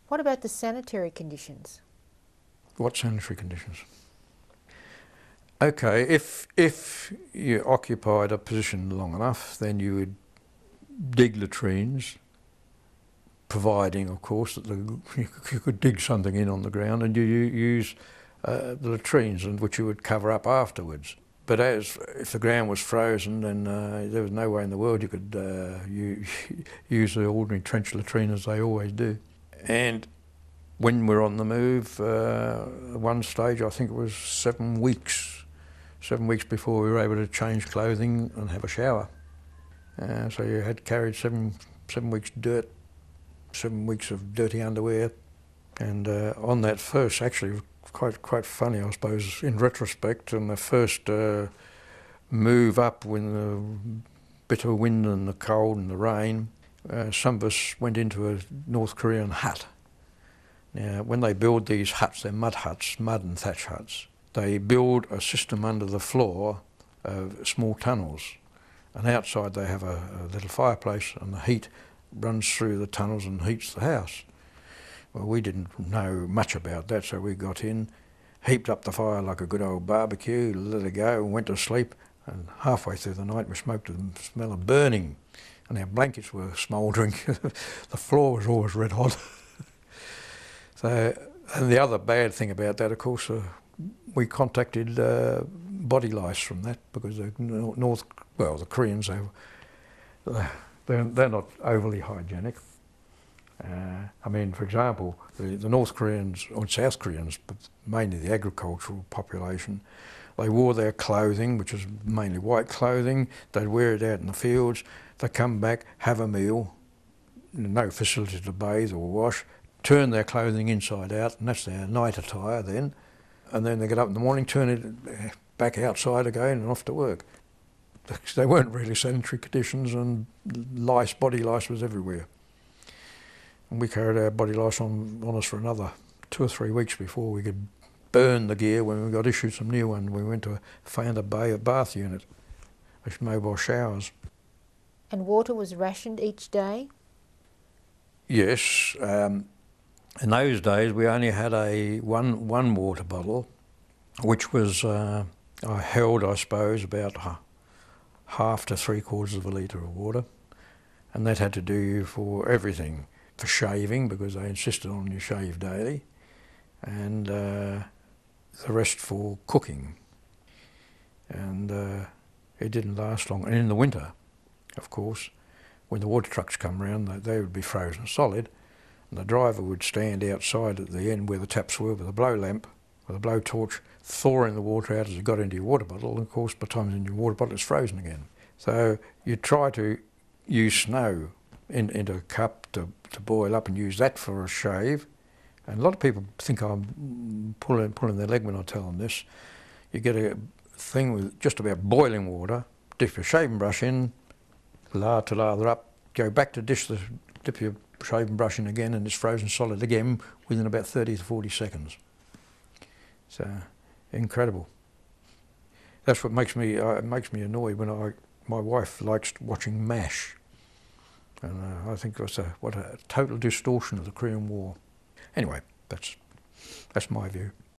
What about the sanitary conditions? What sanitary conditions? Okay, if you occupied a position long enough, then you would dig latrines, providing, of course, that you could dig something in on the ground, and you use the latrines, and which you would cover up afterwards. But if the ground was frozen, then there was no way in the world you could use the ordinary trench latrine as they always do. And when we're on the move, one stage, I think it was 7 weeks before we were able to change clothing and have a shower. So you had carried seven weeks dirt, 7 weeks of dirty underwear, and on that first, actually quite funny, I suppose, in retrospect, and the first move up when the bitter wind and the cold and the rain, some of us went into a North Korean hut. Now, when they build these huts, they're mud huts, mud and thatch huts. They build a system under the floor of small tunnels, and outside they have a little fireplace, and the heat runs through the tunnels and heats the house. Well, we didn't know much about that, so we got in, heaped up the fire like a good old barbecue, let it go, and went to sleep, and halfway through the night we smoked the smell of burning, and our blankets were smouldering. The floor was always red hot. So, and the other bad thing about that, of course, we contacted body lice from that, because the Koreans, they're not overly hygienic. I mean, for example, the North Koreans, or South Koreans, but mainly the agricultural population, they wore their clothing, which is mainly white clothing. They'd wear it out in the fields. They come back, have a meal, no facility to bathe or wash, turn their clothing inside out, and that's their night attire then. And then they get up in the morning, turn it back outside again, and off to work. They weren't really sanitary conditions, and body lice was everywhere. And we carried our body lice on us for another 2 or 3 weeks before we could burn the gear when we got issued some new one. We went to found a bath unit, with mobile showers. And water was rationed each day? Yes. In those days we only had one water bottle, which was I held, I suppose, about half to 3/4 of a litre of water, and that had to do for everything. For shaving, because they insisted on you shave daily, and the rest for cooking. And it didn't last long. And in the winter, of course, when the water trucks come round, they would be frozen solid, and the driver would stand outside at the end where the taps were with a blow lamp, with a blow torch, thawing the water out as it got into your water bottle, and of course by the time it's in your water bottle it's frozen again. So you try to use snow into a cup to boil up and use that for a shave. And a lot of people think I'm pulling their leg when I tell them this. You get a thing with just about boiling water, dip your shaving brush in, to lather up, go back to dip your shaving brush in again, and it's frozen solid again within about 30 to 40 seconds. So, incredible. That's what makes me annoyed when my wife likes watching MASH. And I think what a total distortion of the Korean War. Anyway, that's my view.